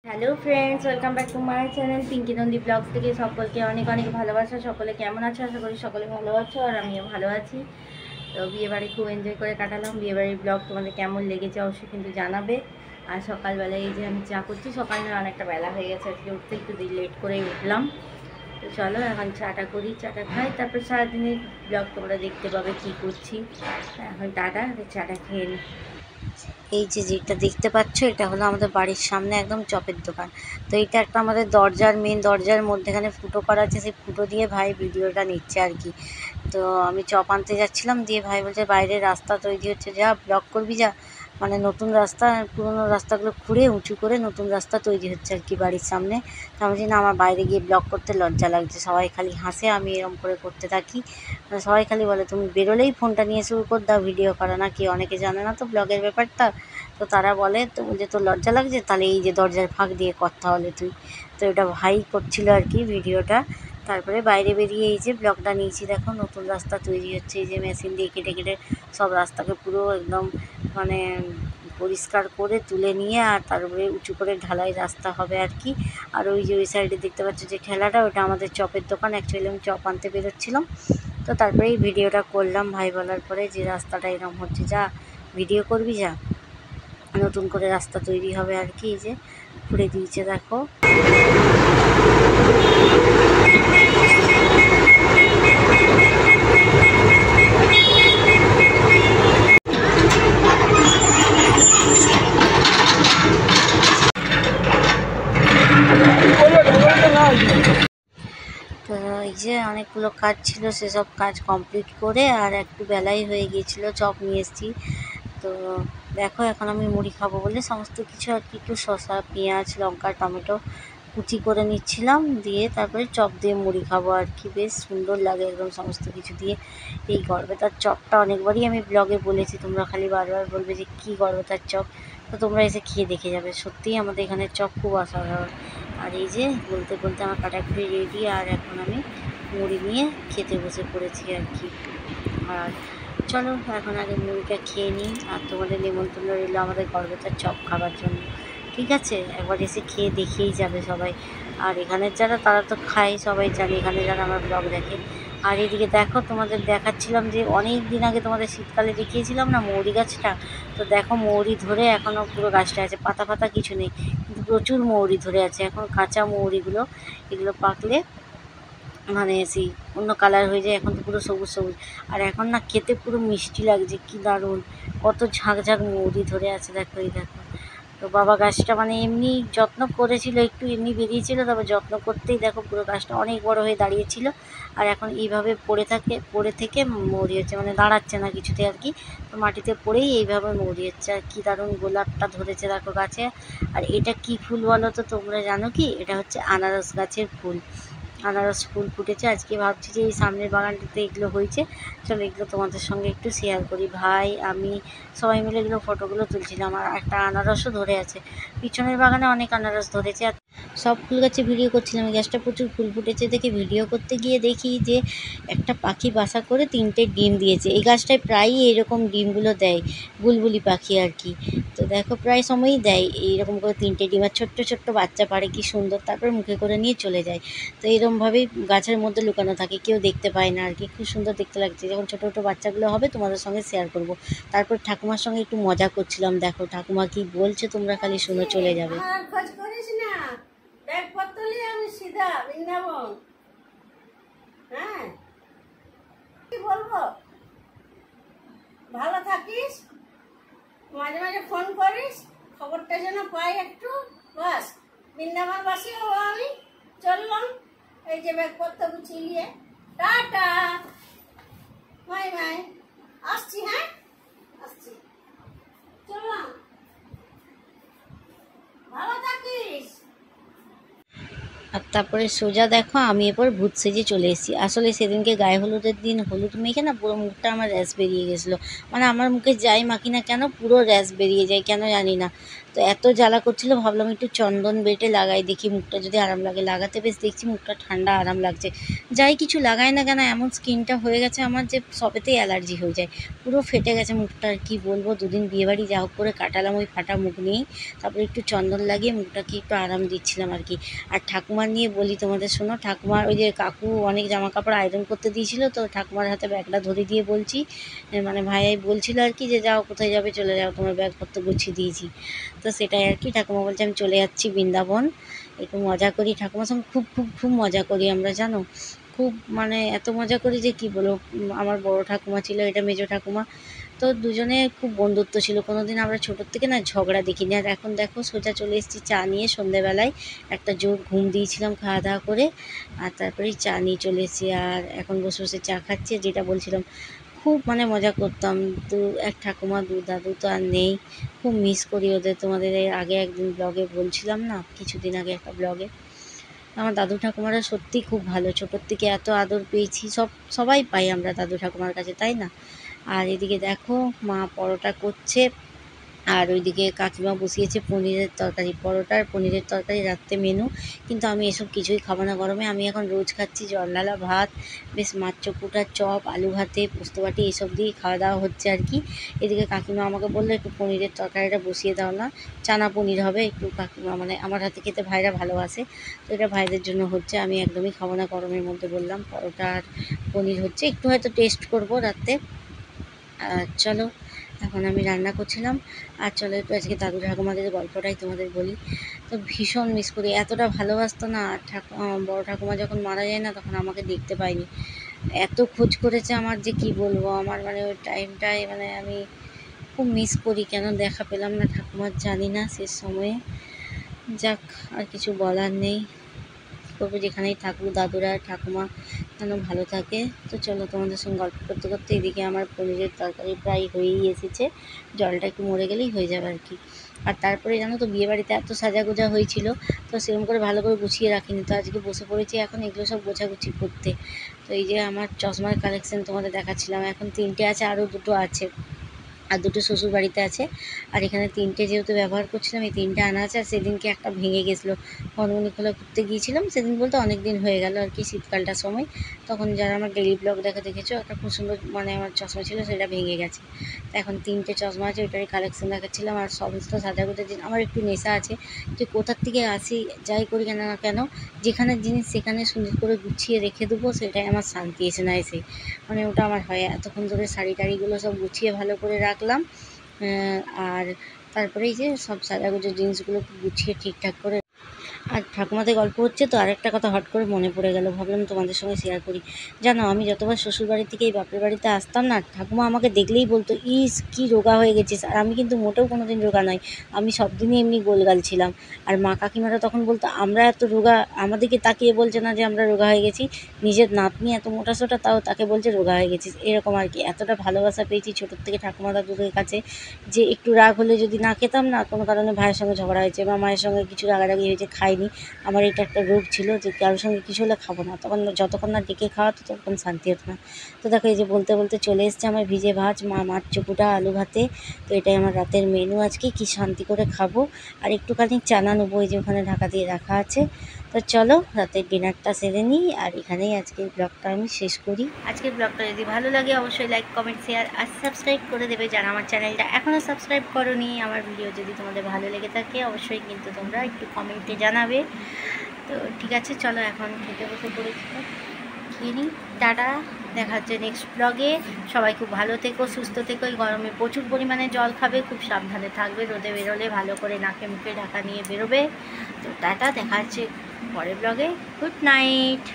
Hello friends, welcome back to my channel Pinki Nandi blogs থেকে সকলকে অনেক অনেক ভালোবাসা। সকলে কেমন আছো? আশা করি সকলে ভালো আছো আর আমিও ভালো আছি। তো বিয়েবাড়ি খুব এনজয় করে কাটালাম। বিয়েবাড়ির ব্লগ তোমাদের কেমন লেগেছে অবশ্যই কিন্তু জানাবে। আর সকালবেলায় এই যে আমি চা করছি, সকালে অনেকটা বেলা হয়ে গেছে, আজকে উঠতে একটু লেট করেই উঠলাম। তো চলো এখন চাটা করি, চাটা খাই, তারপর সারাদিনের ব্লগ তোমরা দেখতে পাবে কী করছি। এখন টাটা, চাটা খেয়ে নিই। এই যে যেটা দেখতে পাচ্ছ, এটা হলো আমাদের বাড়ির সামনে একদম চপের দোকান। তো এটা একটা আমাদের মেন দরজার মধ্যেখানে ফুটো করা আছে, সেই ফুটো দিয়ে ভাই ভিডিওটা নিচ্ছে আর কি। তো আমি চপ আনতে যাচ্ছিলাম, দিয়ে ভাই বলছে বাইরে রাস্তা তৈরি হচ্ছে, যা ব্লক করবি যা। মানে নতুন রাস্তা, পুরোনো রাস্তাগুলো খুঁড়ে উঁচু করে নতুন রাস্তা তৈরি হচ্ছে আর কি বাড়ির সামনে। তো আমি না, আমার বাইরে গিয়ে ব্লক করতে লজ্জা লাগছে। সবাই খালি হাসে আমি এরকম করে করতে থাকি। সবাই খালি বলে তুমি বেরোলেই ফোনটা নিয়ে শুরু করে দাও ভিডিও করা, নাকি অনেকে জানে না তো ব্লগের ব্যাপারটা। তো তারা বলে তো যে তোর লজ্জা লাগছে, তাহলে এই যে দরজার ফাঁক দিয়ে কর তাহলে তুই। তো এটা ভাই করছিল আর কি ভিডিওটা। তারপরে বাইরে বেরিয়ে এই যে ব্লগটা নিয়েছি, দেখো নতুন রাস্তা তৈরি হচ্ছে। এই যে মেশিন দিয়ে কেটে কেটে সব রাস্তাকে পুরো একদম মানে পরিষ্কার করে তুলে নিয়ে আর তারপরে উঁচু করে ঢালাই রাস্তা হবে আর কি। আর ওই যে ওই সাইডে দেখতে পাচ্ছ যে ঠেলাটা, ওটা আমাদের চপের দোকান। অ্যাকচুয়ালি আমি চপ আনতে বেরোচ্ছিলাম, তো তারপরে এই ভিডিওটা করলাম ভাই বলার পরে যে রাস্তাটা এরকম হচ্ছে, যা ভিডিও করবি যা, নতুন করে রাস্তা তৈরি হবে আর কি। এই যে খুঁড়ে দিয়েছে দেখো। তো এই যে অনেকগুলো কাজ ছিল, সেসব কাজ কমপ্লিট করে আর একটু বেলাই হয়ে গিয়েছিলো, চপ নিয়ে এসেছি। তো দেখো এখন আমি মুড়ি খাবো বলে সমস্ত কিছু আর কি, একটু শসা, পেঁয়াজ, লঙ্কা, টমেটো কুচি করে নিচ্ছিলাম, দিয়ে তারপরে চপ দিয়ে মুড়ি খাবো আর কি। বেশ সুন্দর লাগে একদম সমস্ত কিছু দিয়ে। এই গড়বেতার চপটা অনেকবারই আমি ব্লগে বলেছি, তোমরা খালি বারবার বলবে যে কী গড়বেতার চপ। তো তোমরা এসে খেয়ে দেখে যাবে, সত্যিই আমাদের এখানে চপ খুব অসাধারণ। আর এই যে বলতে বলতে আমার কাটাকুটি রেডি, আর এখন আমি মুড়ি নিয়ে খেতে বসে পড়েছি আর কি। আর চলো এখন আগে মুড়িটা খেয়ে নিই, আর তোমাদের নিমন্ত্রণ রইল আমাদের গড়বেতার চপ খাবার জন্য। ঠিক আছে, একবার এসে খেয়ে দেখেই যাবে সবাই। আর এখানের যারা, তারা তো খায়, সবাই জানে এখানে যারা আমার ব্লগ দেখে। আর এদিকে দেখো, তোমাদের দেখাচ্ছিলাম যে অনেক দিন আগে তোমাদের শীতকালে দেখিয়েছিলাম না মৌরি গাছটা। তো দেখো মৌরি ধরে এখনও পুরো গাছটা আছে, পাতা ফাতা কিছু নেই, কিন্তু প্রচুর মৌরি ধরে আছে এখন। কাঁচা মৌরিগুলো, এগুলো পাকলে মানে সেই অন্য কালার হয়ে যায়, এখন তো পুরো সবুজ সবুজ। আর এখন না খেতে পুরো মিষ্টি লাগছে, কি দারুণ। কত ঝাঁক ঝাঁক মৌরি ধরে আছে দেখো, এই দেখো। তো বাবা গাছটা মানে এমনি যত্ন করেছিল, একটু এমনি বেরিয়েছিল, তারপর যত্ন করতেই দেখো পুরো গাছটা অনেক বড় হয়ে দাঁড়িয়েছিল। আর এখন এইভাবে পড়ে থেকে মৌরি হচ্ছে, মানে দাঁড়াচ্ছে না কিছুতে আর কি। তো মাটিতে পড়েই এইভাবে মৌরি হচ্ছে। আর কি দারুণ গোলাপটা ধরেছে দেখো গাছে। আর এটা কি ফুল বলো তো তোমরা জানো কি? এটা হচ্ছে আনারস গাছের ফুল। আনারস ফুল ফুটেছে আজকে। ভাবছি যে এই সামনের বাগানটাতে এগুলো হয়েছে, চলো এগুলো তোমাদের সঙ্গে একটু শেয়ার করি। ভাই আমি সবাই মিলে এগুলো ফটোগুলো তুলছিলাম। আর একটা আনারসও ধরে আছে, পিছনের বাগানে অনেক আনারস ধরেছে। আর সব ফুল গাছে ভিডিও করছিলাম, এই গাছটা প্রচুর ফুল ফুটেছে দেখে ভিডিও করতে গিয়ে দেখি যে একটা পাখি বাসা করে 3টে ডিম দিয়েছে। এই গাছটায় প্রায়ই এরকম ডিমগুলো দেয়, বুলবুলি পাখি আর কি। তো দেখো প্রায় সময়ই দেয় এইরকম করে 3টে ডিম, আর ছোট্ট ছোট্ট বাচ্চা পারে, কি সুন্দর, তারপর মুখে করে নিয়ে চলে যায়। তো এরকমভাবেই গাছের মধ্যে লুকানো থাকে, কেউ দেখতে পায় না আর কি। খুব সুন্দর দেখতে লাগছে। যখন ছোটো ছোটো বাচ্চাগুলো হবে তোমাদের সঙ্গে শেয়ার করব। তারপর ঠাকুমার সঙ্গে একটু মজা করছিলাম, দেখো ঠাকুমা কি বলছে তোমরা খালি শুনে চলে যাবে। খোঁজ করিস না, ব্যাগ পত্তলি আমি সিধা বৃন্দাবন। হ্যাঁ কি বলবো, ভালো থাকিস, মাঝে মাঝে ফোন করিস, খবরটা যেন পাই একটু, বাস। বৃন্দাবনবাসী হবো আমি, চললাম। এই যে ব্যাগপত্র গুছিয়ে নিয়ে টাটা, মাই মাই, আসছি। হ্যাঁ আসছি, চললাম, ভালো থাকিস। আর তারপরে সোজা দেখো আমি এরপর ভূত সেজে চলে এসেছি। আসলে সেদিনকে গায়ে হলুদের দিন হলুদ মেখে না পুরো মুখটা আমার র্যাশ বেরিয়ে গেছিলো। মানে আমার মুখে যাই মাখি না কেন পুরো র্যাশ বেরিয়ে যায়, কেন জানি না। তো তো এত জ্বালা করছিল, ভাবলাম একটু চন্দন বেটে লাগাই, দেখি মুখটা যদি আরাম লাগে। লাগাতে বেশ দেখছি মুখটা ঠান্ডা আরাম লাগছে। যাই কিছু লাগাই না কেন, এমন স্কিনটা হয়ে গেছে আমার যে সবেতেই অ্যালার্জি হয়ে যায়, পুরো ফেটে গেছে মুখটা। আর কি বলবো, দুদিন বিয়েবাড়ি যা হোক করে কাটালাম ওই ফাটা মুখ নিয়েই। তারপরে একটু চন্দন লাগিয়ে মুখটাকে একটু আরাম দিচ্ছিলাম আর কি। আর ঠাকুমার নিয়ে বলি তোমাদের, শোনো, ঠাকুমার ওই যে কাকু অনেক জামা কাপড় আয়রন করতে দিয়েছিল, তো ঠাকুমার হাতে ব্যাগটা ধরে দিয়ে বলছি, মানে ভাইয়াই বলছিল আর কি, যে যাও কোথায় যাবে চলে যাও, তোমার ব্যাগপত্র গুছিয়ে দিয়েছি। তো সেটাই আর কি। ঠাকুমা বলছে আমি চলে যাচ্ছি বৃন্দাবন, একটু মজা করি। ঠাকুমার সঙ্গে খুব খুব খুব মজা করি আমরা, জানো, খুব মানে এত মজা করি যে কি বলবো। আমার বড় ঠাকুমা ছিল, এটা মেজো ঠাকুমা, তো দুজনে খুব বন্ধুত্ব ছিল। কোনোদিন আমরা ছোটোর থেকে না ঝগড়া দেখিনি। আর এখন দেখো সোজা চলে এসেছি চা নিয়ে। সন্ধ্যেবেলায় একটা জোর ঘুম দিয়েছিলাম খাওয়া দাওয়া করে, আর তারপরেই চা নিয়ে চলে এসেছি। আর এখন বসে বসে চা খাচ্ছি। যেটা বলছিলাম, খুব মানে মজা করতাম। এক ঠাকুমা দু দাদু তো আর নেই, খুব মিস করি ওদের। তোমাদের এর আগে একদিন ব্লগে বলছিলাম না, কিছুদিন আগে একটা ব্লগে। আমার দাদু ঠাকুমারা সত্যি খুব ভালো, ছোটোর থেকে এত আদর পেয়েছি, সবাই পাই আমরা দাদু ঠাকুমার কাছে, তাই না? আর এদিকে দেখো মা পরোটা করছে, আর ওইদিকে কাকিমা বসিয়েছে পনিরের তরকারি। পরোটা আর পনিরের তরকারি রাত্রে মেনু। কিন্তু আমি এসব কিছুই খাবো না গরমে। আমি এখন রোজ খাচ্ছি জলঢালা ভাত, বেশ মাছ চকুটা, চপ, আলু ভাতে, পোস্ত বাটি, এসব দিয়েই খাওয়া দাওয়া হচ্ছে আর কি। এদিকে কাকিমা আমাকে বললো একটু পনিরের তরকারিটা বসিয়ে দাও না, চানা পনির হবে একটু। কাকিমা মানে আমার হাতে খেতে ভাইরা ভালোবাসে, তো এটা ভাইদের জন্য হচ্ছে। আমি একদমই খাবো না গরমের মধ্যে, বললাম। পরোটা আর পনির হচ্ছে, একটু হয়তো টেস্ট করবো রাত্রে। আর চলো, এখন আমি রান্না করছিলাম। আর চলো একটু আজকে দাদু ঠাকুমাদের গল্পটাই তোমাদের বলি। তো ভীষণ মিস করি, এতটা ভালোবাসতো না। আর বড় ঠাকুমা যখন মারা যায় না, তখন আমাকে দেখতে পাইনি, এত খোঁজ করেছে আমার, যে কি বলবো। আমার মানে ওই টাইমটায় মানে আমি খুব মিস করি, কেন দেখা পেলাম না ঠাকুমার জানি না শেষ সময়ে। যাক, আর কিছু বলার নেই। করবো, যেখানেই থাকুক দাদুরা ঠাকুমা যেন ভালো থাকে। তো চলো, তোমাদের সঙ্গে গল্প করতে করতে এদিকে আমার পনিরের তরকারি প্রায় হয়েই এসেছে। জলটা একটু মরে গেলেই হয়ে যাবে আর কি। আর তারপরে জানো তো, বিয়েবাড়িতে এত সাজাগোজা হয়েছিল, তো সেরকম করে ভালো করে গুছিয়ে রাখিনি। তো আজকে বসে পড়েছি এখন এগুলো সব গোছাগুছি করতে। তো এই যে আমার চশমার কালেকশান তোমাদের দেখাচ্ছিলাম, এখন 3টে আছে, আরও 2টো আছে, আর 2টো শ্বশুর বাড়িতে আছে। আর এখানে 3টে যেহেতু ব্যবহার করছিলাম, এই 3টে আনা আছে। আর সেদিনকে একটা ভেঙে গেছিলো, মনমণিখোলা ঘুরতে গিয়েছিলাম সেদিন, বলতে অনেক দিন হয়ে গেল আর কি, শীতকালটার সময়। তখন যারা আমার ডেলি ব্লগ দেখেছো, একটা খুব সুন্দর মানে আমার চশমা ছিল, সেটা ভেঙে গেছে। তো এখন 3টে চশমা আছে, ওইটারই কালেকশান দেখাচ্ছিলাম। আর সমস্ত সাজাগোজার দিন আমার একটু নেশা আছে, যে কোথার থেকে আসি যাই করি কেন না কেন, যেখানের জিনিস সেখানে সুন্দর করে গুছিয়ে রেখে দেবো, সেটাই আমার শান্তি। এসে না এসে মানে ওটা আমার হয়। এতক্ষণ ধরে শাড়ি টাড়িগুলো সব গুছিয়ে ভালো করে রাখলাম। আর তারপরে এই যে সব সাজাগোজা জিনিসগুলো গুছিয়ে ঠিকঠাক করে। আর ঠাকুমাদের গল্প হচ্ছে তো আরেকটা কথা হট করে মনে পড়ে গেল, ভাবলাম তোমাদের সঙ্গে শেয়ার করি। জানো, আমি যতবার শ্বশুরবাড়ি থেকে এই বাপের বাড়িতে আসতাম না, ঠাকুমা আমাকে দেখলেই বলতো, ইস কি রোগা হয়ে গেছিস। আর আমি কিন্তু মোটেও কোনো দিন রোগা নয়, আমি সব দিনই এমনি গোলগাল ছিলাম। আর মা কাকিমারা তখন বলতো, আমরা এত রোগা, আমাদেরকে তাকিয়ে বলছে না যে আমরা রোগা হয়ে গেছি, নিজের নাতনি এত মোটাসোটা, তাও তাকে বলছে রোগা হয়ে গেছিস, এরকম আর কি। এতটা ভালোবাসা পেয়েছি ছোটোর থেকে ঠাকুমা দাদুদের কাছে, যে একটু রাগ হলে যদি না খেতাম না, কোনো কারণে ভাইয়ের সঙ্গে ঝগড়া হয়েছে বা মায়ের সঙ্গে কিছু রাগারাগি হয়েছে, খাইনি। আমার এটা একটা রোগ ছিল যে কারোর সঙ্গে কিছু হলে খাবো না, তখন যতক্ষণ না ডেকে খাওয়াতো ততক্ষণ শান্তি হতো না। তো দেখো, এই যে বলতে বলতে চলে এসছে আমার ভিজে ভাত, মাছ চকুটা, আলু ভাতে। তো এটাই আমার রাতের মেনু আজকে, কি শান্তি করে খাবো। আর একটুখানি চানা নেবো, এই যে ওখানে ঢাকা দিয়ে রাখা আছে। তো চলো রাতের ডিনারটা সেরে নিই, আর এখানেই আজকের ব্লগটা আমি শেষ করি। আজকের ব্লগটা যদি ভালো লাগে অবশ্যই লাইক, কমেন্ট, শেয়ার আর সাবস্ক্রাইব করে দেবে যারা আমার চ্যানেলটা এখনও সাবস্ক্রাইব করোনি। আমার ভিডিও যদি তোমাদের ভালো লেগে থাকে অবশ্যই কিন্তু তোমরা একটু কমেন্টে জানাবে। তো ঠিক আছে, চলো এখন খেতে বসে পড়েছি, খেয়ে নিই। টাটা, দেখা হচ্ছে নেক্সট ব্লগে। সবাই খুব ভালো থেকো, সুস্থ থেকো। এই গরমে প্রচুর পরিমাণে জল খাবে, খুব সাবধানে থাকবে, রোদে বেরোলে ভালো করে নাকে মুখে ঢাকা নিয়ে বেরোবে। তো টাটা, দেখা হচ্ছে পরের ব্লগে। Good night.